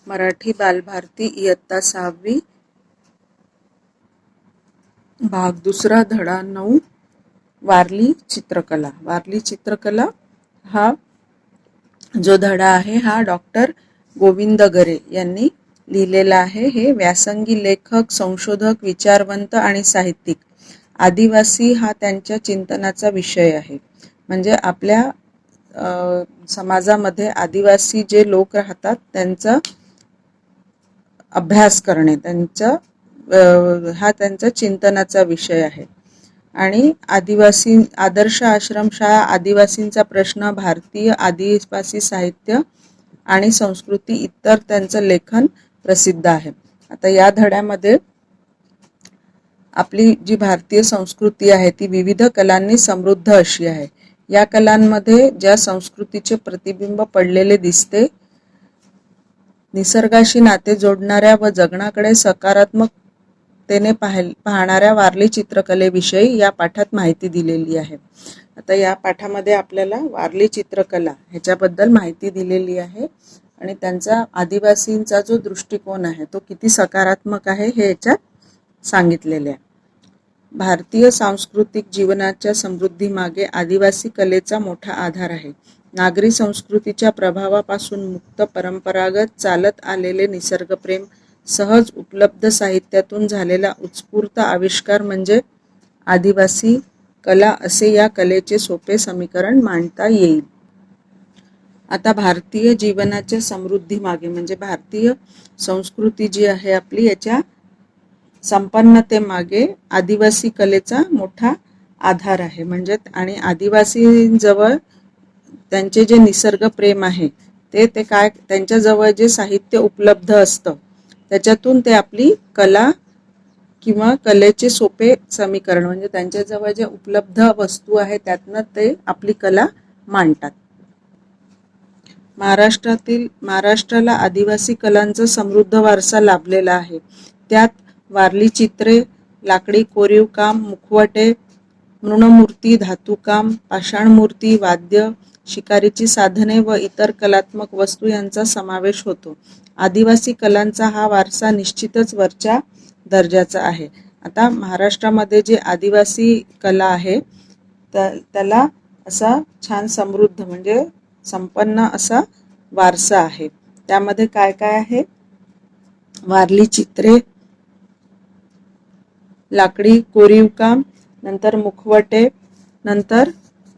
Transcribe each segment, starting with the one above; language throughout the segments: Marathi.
मराठी बालभारती इयत्ता 6वी भाग दुसरा धडा 9 वारली चित्रकला। वारली चित्रकला हा जो धडा आहे हा डॉक्टर गोविंद गरे यांनी लिहिलेला आहे। हे व्यासंगी लेखक, संशोधक, विचारवंत आणि साहित्यिक। आदिवासी हा त्यांच्या चिंतनाचा विषय आहे। म्हणजे आपल्या समाजामध्ये आदिवासी जे लोक राहतात त्यांचा अभ्यास करणे, त्यांचा हा त्यांचा चिंतनाचा विषय आहे। आणि आदिवासी आदर्श आश्रमशाळा, आदिवासींचा प्रश्न, भारतीय आदिवासी साहित्य आणि संस्कृती इतर त्यांचं लेखन प्रसिद्ध आहे। आता या धड्यामध्ये आपली जी भारतीय संस्कृती आहे ती विविध कलांनी समृद्ध अशी आहे। या कलांमध्ये ज्या संस्कृतीचे प्रतिबिंब पडलेले दिसते, निसर्गाशी नाते जोडणाऱ्या व जगण्याकडे सकारात्मकतेने पाहणाऱ्या वारली चित्रकलेविषयी या पाठात माहिती दिलेली आहे। आता या पाठामध्ये आपल्याला वारली चित्रकला ह्याच्याबद्दल माहिती दिलेली आहे आणि त्यांचा आदिवासींचा जो दृष्टिकोन आहे तो किती सकारात्मक आहे हे याच्यात सांगितलेले आहे। भारतीय सांस्कृतिक जीवनाच्या समृद्धीमागे आदिवासी कलेचा मोठा आधार आहे। नागरी संस्कृतीच्या प्रभावापासून मुक्त, परंपरागत चालत आलेले निसर्गप्रेम, सहज उपलब्ध साहित्यातून झालेला उत्स्फूर्त आविष्कार म्हणजे आदिवासी कला असे या कलेचे सोपे समीकरण मांडता येईल। आता भारतीय जीवनाच्या समृद्धीमागे म्हणजे भारतीय संस्कृती जी आहे आपली याच्या संपन्नतेमागे आदिवासी कलेचा मोठा आधार आहे। म्हणजे आणि आदिवासींजवळ त्यांचे जे निसर्ग प्रेम आहे ते काय, त्यांच्याजवळ जे साहित्य उपलब्ध असतं त्याच्यातून ते आपली कला किंवा कलेचे सोपे समीकरण म्हणजे त्यांच्याजवळ जे उपलब्ध वस्तू आहे त्यातनं ते आपली कला मांडतात। महाराष्ट्राला आदिवासी कलांचा समृद्ध वारसा लाभलेला आहे। त्यात वारली चित्रे, लाकडी कोरीव काम, मुखवटे, मृणमूर्ती, धातुकाम, पाषाणमूर्ती, वाद्य, शिकारीची साधने व इतर कलात्मक वस्तू यांचा समावेश होतो। आदिवासी कलांचा हा वारसा निश्चितच वरच्या दर्जाचा आहे। आता महाराष्ट्रामध्ये जे आदिवासी कला आहे त्याला असा छान समृद्ध म्हणजे संपन्न असा वारसा आहे। त्यामध्ये काय काय आहे? वारली चित्रे, लाकडी कोरीव काम, नंतर मुखवटे, नंतर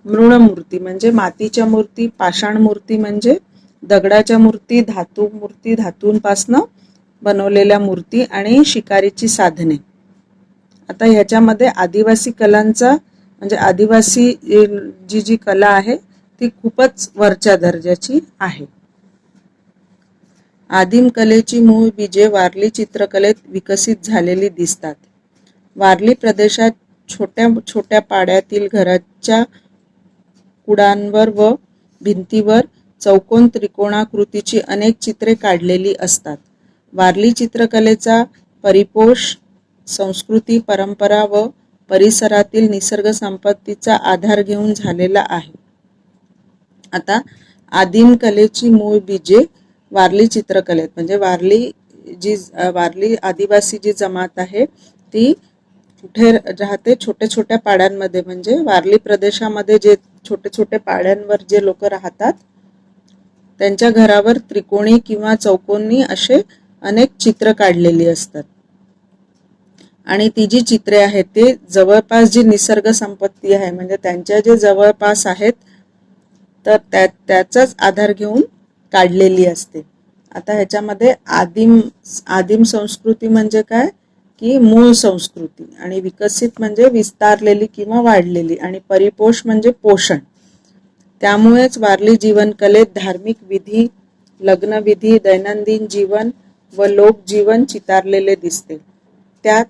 मृणमूर्ती म्हणजे मातीच्या मूर्ती, पाषाण मूर्ती म्हणजे दगडाच्या मूर्ती, धातू मूर्ती धातूंपासनं बनवलेल्या मूर्ती आणि शिकारीची साधने। आता ह्याच्यामध्ये आदिवासी कलांचा म्हणजे आदिवासी जी कला आहे ती खूपच वरच्या दर्जाची आहे। आदिम कलेची मूळ बीजे वारली चित्रकलेत विकसित झालेली दिसतात। वारली प्रदेशात छोट्या छोट्या पाड्यातील घराच्या कुडांवर व भिंतीवर चौकोन त्रिकोणाकृतीची अनेक चित्रे काढलेली असतात। वारली चित्रकलेचा परिपोष संस्कृती, परंपरा व परिसरातील निसर्ग संपत्तीचा आधार घेऊन झालेला आहे। आता आदिम कलेची मूळ बीजे वारली चित्रकलेत म्हणजे वारली आदिवासी जी जमात आहे ती कुठे राहते? छोट्या छोट्या पाड्यांमध्ये म्हणजे वारली प्रदेशामध्ये जे छोटे छोटे पाड्यांवर जे लोक राहतात त्यांच्या घरावर त्रिकोणी किंवा चौकोनी असे अनेक चित्र काढलेली असतात। आणि ती जी चित्रे आहेत ते जवळपास जी निसर्ग संपत्ती आहे म्हणजे त्यांच्या जे जवळपास आहेत तर त्याचाच आधार घेऊन काढलेली असते। आता ह्याच्यामध्ये आदिम संस्कृती म्हणजे काय की मूळ संस्कृती, आणि विकसित म्हणजे विस्तारलेली किंवा वाढलेली, आणि परिपोष म्हणजे पोषण। त्यामुळेच वारली जीवन कलेत धार्मिक विधी, लग्नविधी, दैनंदिन जीवन व लोकजीवन चितारलेले दिसते। त्यात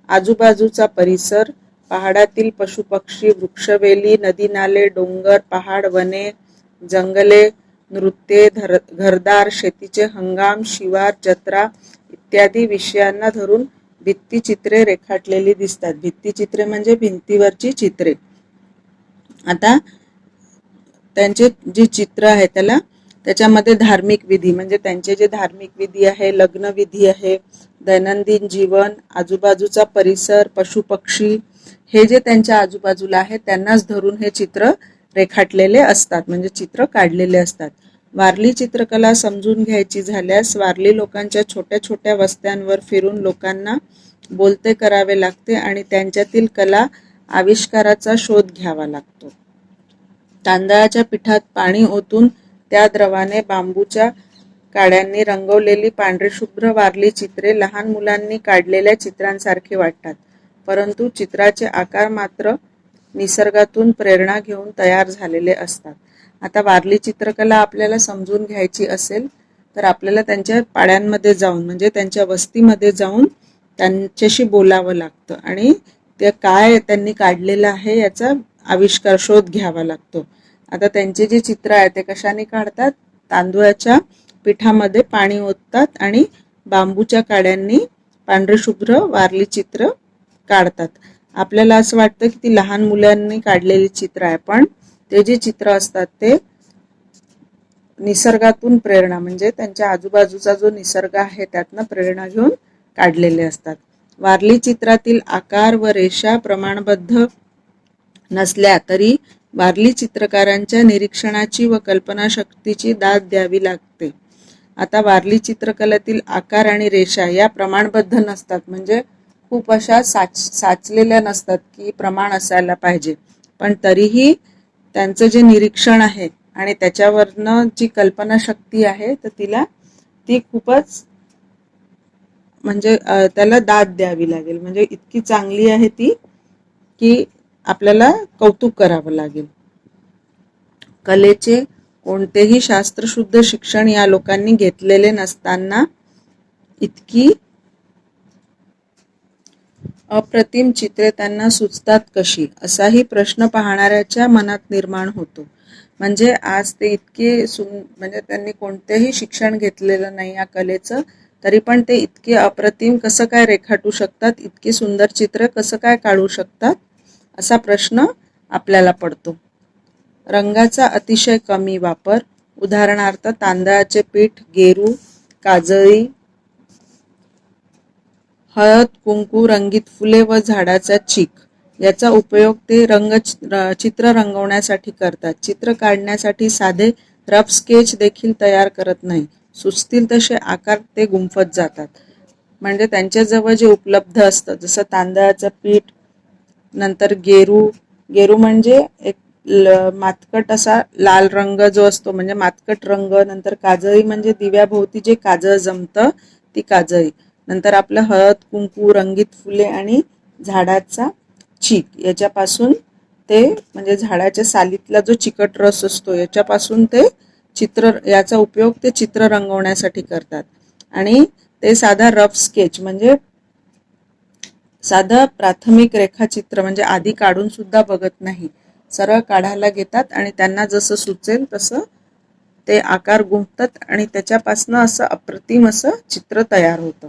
आजूबाजूचा परिसर, पहाडातील पशुपक्षी, वृक्षवेली, नदी नाले, डोंगर, पहाड, वने, जंगले, नृत्ये, घरदार, शेतीचे हंगाम, शिवार, जत्रा इत्यादी विषयांना धरून भित्तिचित्रे रेखाटलेली दिसतात। भित्तिचित्रे म्हणजे भिंतीवरची चित्रे। आता त्यांचे जी चित्र आहे त्याला त्याच्यामध्ये धार्मिक विधी म्हणजे त्यांचे जे धार्मिक विधी आहे, लग्न विधी आहे, दैनंदिन जीवन, आजूबाजूचा परिसर, पशुपक्षी, हे जे त्यांच्या आजूबाजूला आहे त्यांनाच धरून हे चित्र रेखाटलेले असतात, म्हणजे चित्र काढलेले असतात. वारली चित्रकला समजून घ्यायची झाल्यास वारली लोकांच्या छोट्या छोट्या वस्त्यांवर फिरून लोकांना बोलते करावे लागते आणि त्यांच्यातील कला आविष्काराचा शोध घ्यावा लागतो. तांदळाच्या पिठात पाणी ओतून त्या द्रवाने बांबूच्या काड्यांनी रंगवलेली पांढरेशुभ्र वारली चित्रे लहान मुलांनी काढलेल्या चित्रांसारखे वाटतात, परंतु चित्राचे आकार मात्र निसर्गातून प्रेरणा घेऊन तयार झालेले असतात. आता वारली चित्रकला आपल्याला समजून घ्यायची असेल तर आपल्याला त्यांच्या पाड्यांमध्ये जाऊन म्हणजे त्यांच्या वस्तीमध्ये जाऊन त्यांच्याशी बोलावं लागतं आणि ते काय त्यांनी काढलेलं आहे याचा आविष्कार शोध घ्यावा लागतो. आता त्यांचे जे चित्र आहे ते कशाने काढतात? तांदूळाच्या पिठामध्ये पाणी ओततात आणि बांबूच्या काड्यांनी पांढरेशुभ्र वारली चित्र काढतात. आपल्याला असं वाटतं की ती लहान मुलांनी काढलेली चित्र आहे, पण ते जे चित्र असतात ते निसर्गातून प्रेरणा म्हणजे त्यांच्या आजूबाजूचा जो निसर्ग आहे त्यातनं प्रेरणा घेऊन काढलेले असतात. वारली चित्रातील आकार व रेषा प्रमाणबद्ध नसल्या तरी वारली चित्रकारांच्या निरीक्षणाची व कल्पनाशक्तीची दाद द्यावी लागते. आता वारली चित्रकलेतील आकार आणि रेषा या प्रमाणबद्ध नसतात, म्हणजे खूप अशा साचलेल्या नसतात की प्रमाण असायला पाहिजे, पण तरीही त्यांचं जे निरीक्षण आहे आणि त्याच्यावरनं जी कल्पनाशक्ती आहे तर ती खूपच म्हणजे त्याला दाद द्यावी लागेल, म्हणजे इतकी चांगली आहे ती की आपल्याला कौतुक करावं लागेल. कलेचे कोणतेही शास्त्रशुद्ध शिक्षण या लोकांनी घेतलेले नसताना इतकी अप्रतिम चित्रे त्यांना सुचतात कशी, असाही प्रश्न पाहणाऱ्याच्या मनात निर्माण होतो. म्हणजे आज ते इतके म्हणजे त्यांनी कोणतेही शिक्षण घेतलेलं नाही या कलेचं, तरी पण ते इतके अप्रतिम कसं काय रेखाटू शकतात, इतकी सुंदर चित्र कसं काय काढू शकतात, असा प्रश्न आपल्याला पडतो. रंगाचा अतिशय कमी वापर, उदाहरणार्थ तांदळाचे पीठ, गेरू, काजळी, हळद, कुंकू, रंगीत फुले व झाडाचा चीक याचा उपयोग ते चित्र रंगवण्यासाठी करतात. चित्र काढण्यासाठी साधे रफ स्केच देखील तयार करत नाही, सुचतील तसे आकार ते गुंफत जातात. म्हणजे त्यांच्याजवळ जे उपलब्ध असतं, जसं तांदळाचं पीठ, नंतर गेरू म्हणजे एक मातकट असा लाल रंग जो असतो म्हणजे मातकट रंग, नंतर काजळी म्हणजे दिव्याभोवती जे काजळ जमतं ती काजळी, नंतर आपलं हळद, कुंकू, रंगीत फुले आणि झाडाचा चीक याच्यापासून ते म्हणजे झाडाच्या सालीतला जो चिकट रस असतो याच्यापासून ते याचा उपयोग ते चित्र रंगवण्यासाठी करतात. आणि ते साधा रफ स्केच म्हणजे साधं प्राथमिक रेखाचित्र म्हणजे आधी काढून सुद्धा बघत नाही, सरळ काढायला घेतात आणि त्यांना जसं सुचेल तसं ते आकार गुंफतात आणि त्याच्यापासनं असं अप्रतिम असं चित्र तयार होतं.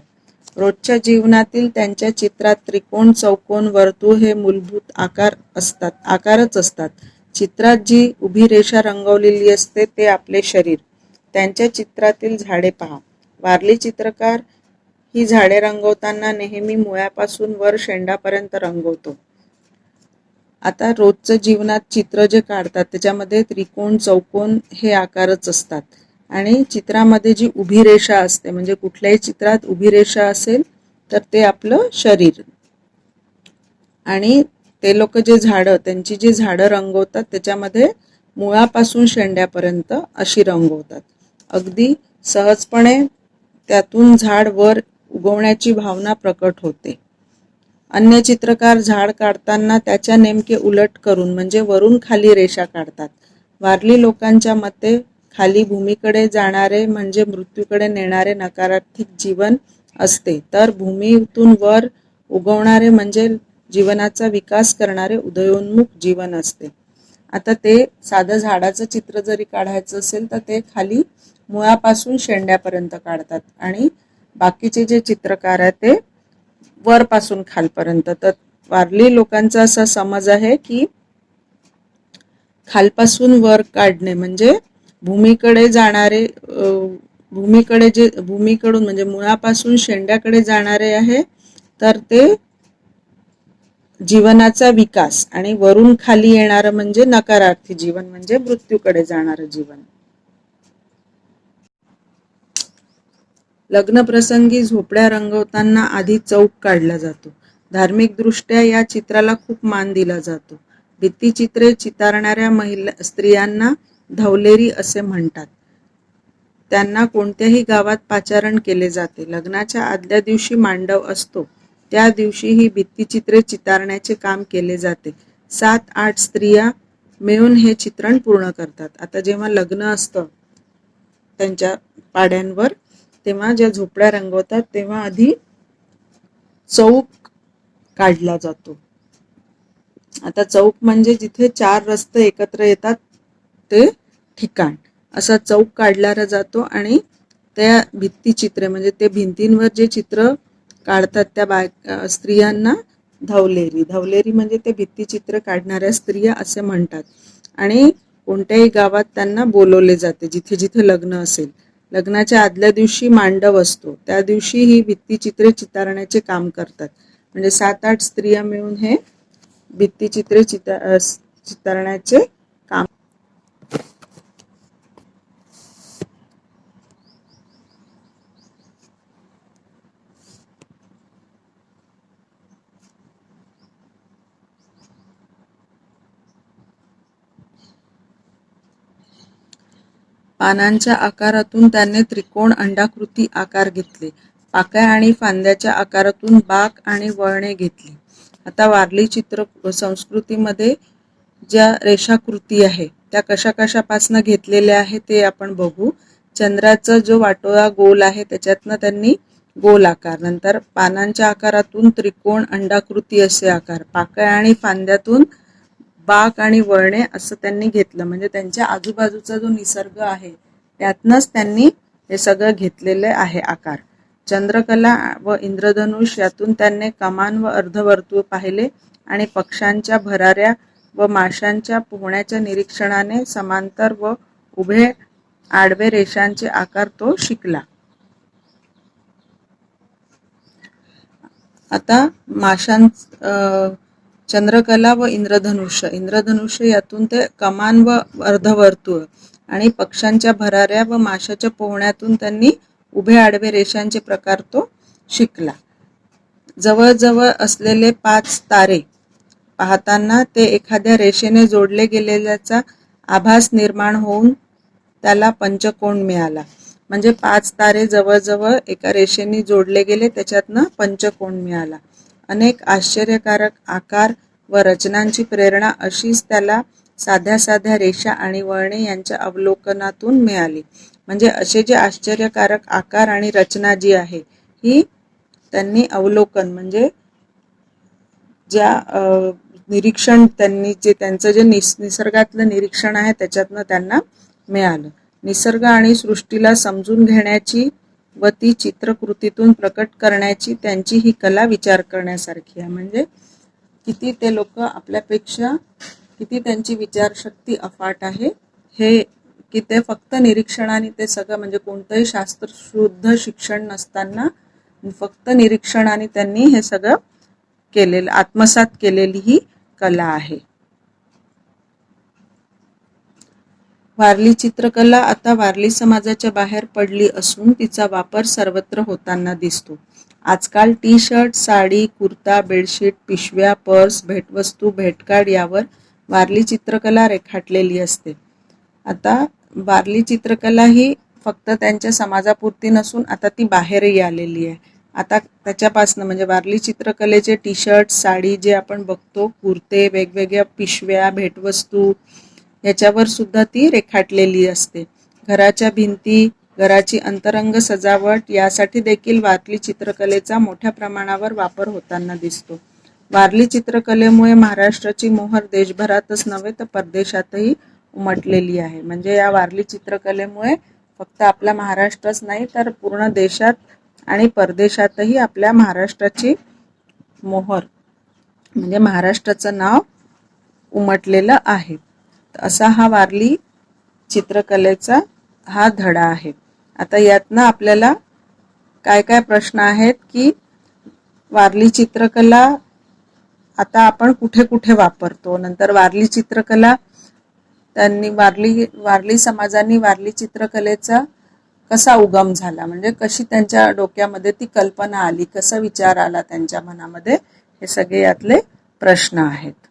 रोजच्या जीवनातील त्यांच्या चित्रात त्रिकोण, चौकोन, वर्तुळ हे मूलभूत आकारच असतात. चित्रात जी उभी रेषा रंगवलेली असते ते आपले शरीर. त्यांच्या चित्रातील झाडे पहा. वारली चित्रकार ही झाडे रंगवताना नेहमी मुळापासून वर शेंडापर्यंत रंगवतो. आता रोजच्या जीवनात चित्र जे काढतात त्याच्यामध्ये त्रिकोण, चौकोन हे आकारच असतात आणि चित्रामध्ये जी उभी रेषा असते म्हणजे कुठल्याही चित्रात उभी रेषा असेल तर ते आपलं शरीर. आणि ते लोक जे त्यांची जी झाडं रंगवतात त्याच्यामध्ये मुळापासून शेंड्यापर्यंत अशी रंगवतात. अगदी सहजपणे त्यातून झाड वर उगवण्याची भावना प्रकट होते. अन्य चित्रकार झाड काढताना त्याच्या नेमके उलट करून म्हणजे वरून खाली रेषा काढतात. वारली लोकांच्या मते खाली भूमीकडे जाणारे म्हणजे मृत्यूकडे नेणारे नकारात्मक जीवन असते, तर भूमीतून वर उगवणारे म्हणजे जीवनाचा विकास करणारे उदयोन्मुख जीवन असते. आता ते साधं झाडाचं चित्र जरी काढायचं असेल तर ते खाली मुळापासून शेंड्यापर्यंत काढतात आणि बाकीचे जे चित्रकार आहेत ते वरपासून खालपर्यंत. तर वारली लोकांचा असा समज आहे की खालपासून वर काढणे म्हणजे भूमीकडे जाणारे भूमीकडून म्हणजे मुळापासून शेंड्याकडे जाणारे आहे, तर ते जीवनाचा विकास, आणि वरून खाली येणारं म्हणजे नकारार्थी जीवन म्हणजे मृत्यूकडे जाणारं जीवन. लग्न प्रसंगी झोपड्या रंगवताना आधी चौक काढला जातो. धार्मिक दृष्ट्या या चित्राला खूप मान दिला जातो. भित्तिचित्रे चितारणाऱ्या स्त्रियांना धवलेरी असे म्हणतात. त्यांना कोणत्याही गावात पाचारण केले जाते. लग्नाच्या आदल्या दिवशी मांडव असतो, त्या दिवशी ही भित्तिचित्रे चितारण्याचे काम केले जाते. 7-8 स्त्रिया मिळून हे चित्रण पूर्ण करतात. आता जेव्हा लग्न असतं त्यांच्या पाड्यांवर, तेव्हा ज्या झोपड्या रंगवतात तेव्हा आधी चौक काढला जातो. आता चौक म्हणजे जिथे 4 रस्ते एकत्र येतात ते ठिकाण, असा चौक काढला जातो. आणि त्या भित्तिचित्रे म्हणजे ते भिंतींवर जे चित्र काढतात त्या स्त्रियांना धवलेरी म्हणजे ते भित्तिचित्र काढणाऱ्या स्त्रिया असे म्हणतात. आणि कोणत्याही गावात त्यांना बोलवले जाते जिथे जिथे लग्न असेल. लग्नाच्या आदल्या दिवशी मांडव असतो, त्या दिवशी ही भित्तिचित्रे चितारण्याचे काम करतात. म्हणजे 7-8 स्त्रिया मिळून हे भित्तिचित्रे चितारण्याचे काम. पानांच्या आकारातून त्याने त्रिकोण अंडाकृती आकार घेतले. पाकळ्या आणि फांद्याच्या आकारातून बाक आणि वळणे घेतली. आता वारली चित्र संस्कृतीमध्ये ज्या रेषाकृती आहे त्या कशा कशापासून घेतलेल्या आहे ते आपण बघू. चंद्राचा जो वाटोळा गोल आहे त्याच्यातनं त्यांनी गोल आकार, नंतर पानांच्या आकारातून त्रिकोण अंडाकृती असे आकार, पाकळ्या आणि फांद्यातून बाक आणि वळणे असं त्यांनी घेतलं. म्हणजे त्यांच्या आजूबाजूचा जो निसर्ग आहे त्यातनंच त्यांनी हे सगळं घेतलेले आहे आकार. चंद्रकला व इंद्रधनुष यातून त्यांनी कमान व अर्धवर्तुळ पाहिले आणि पक्ष्यांच्या भराऱ्या व माशांच्या पोहण्याच्या निरीक्षणाने समांतर व उभे आडवे रेषांचे आकार तो शिकला. आता चंद्रकला व इंद्रधनुष्य यातून ते कमान व अर्धवर्तुळ आणि पक्ष्यांच्या भराऱ्या व माशाच्या पोहण्यातून त्यांनी उभे आडवे रेषांचे प्रकार तो शिकला. जवळजवळ असलेले 5 तारे पाहताना ते एखाद्या रेषेने जोडले गेलेल्याचा आभास निर्माण होऊन त्याला पंचकोन मिळाला. म्हणजे 5 तारे जवळजवळ एका रेषेने जोडले गेले, त्याच्यातनं पंचकोन मिळाला. अनेक आश्चर्यकारक आकार व रचनांची प्रेरणा अशीच त्याला साध्या साध्या रेषा आणि वळणे यांच्या अवलोकनातून मिळाली. म्हणजे असे जे आश्चर्यकारक आकार आणि रचना जी आहे ही त्यांनी अवलोकन म्हणजे ज्या निरीक्षण त्यांनी जे त्यांचं जे निसर्गातलं निरीक्षण आहे त्याच्यातनं त्यांना मिळालं. निसर्ग आणि सृष्टीला समजून घेण्याची व ती चित्रकृतीतून प्रकट करण्याची त्यांची ही कला विचार करण्यासारखी आहे. म्हणजे किती ते लोक आपल्यापेक्षा किती त्यांची विचारशक्ती अफाट आहे, हे की ते फक्त निरीक्षणाने ते सगळं म्हणजे कोणतंही शास्त्रशुद्ध शिक्षण नसताना फक्त निरीक्षणाने त्यांनी हे सगळं केलेलं आत्मसात केलेली ही कला आहे. वारली चित्रकला आता वारली समाजाच्या बाहेर पडली असून तिचा वापर सर्वत्र होताना दिसतो. आजकाल टी-शर्ट, साडी, कुर्ता, बेडशीट, पिशव्या, पर्स, भेटवस्तू, भेटकार्ड यावर वारली चित्रकला रेखाटलेली असते. आता वारली चित्रकला ही फक्त त्यांच्या समाजापुरती नसून आता ती बाहेरही आलेली आहे. आता त्याच्यापासनं म्हणजे वारली चित्रकलेचे टी-शर्ट, साडी जे आपण बघतो, कुर्ते, वेगवेगळ्या पिशव्या, भेटवस्तू याच्यावर सुद्धा ती रेखाटलेली असते. घराच्या भिंती, घराची अंतरंग सजावट यासाठी देखील वारली चित्रकलेचा मोठ्या प्रमाणावर वापर होताना दिसतो. वारली चित्रकलेमुळे महाराष्ट्राची मोहर देशभरातच नव्हे तर परदेशातही उमटलेली आहे. म्हणजे या वारली चित्रकलेमुळे फक्त आपला महाराष्ट्रच नाही तर पूर्ण देशात आणि परदेशातही आपल्या महाराष्ट्राची मोहर म्हणजे महाराष्ट्राचं नाव उमटलेलं आहे. असा हा वारली चित्रकलेचा हा धडा आहे. आता यातनं आपल्याला काय काय प्रश्न आहेत की वारली चित्रकला आता आपण कुठे कुठे वापरतो, नंतर वारली चित्रकला त्यांनी वारली समाजाने वारली चित्रकलेचा कसा उगम झाला, म्हणजे कशी त्यांच्या डोक्यामध्ये ती कल्पना आली, कसा विचार आला त्यांच्या मनामध्ये, हे सगळे यातले प्रश्न आहेत.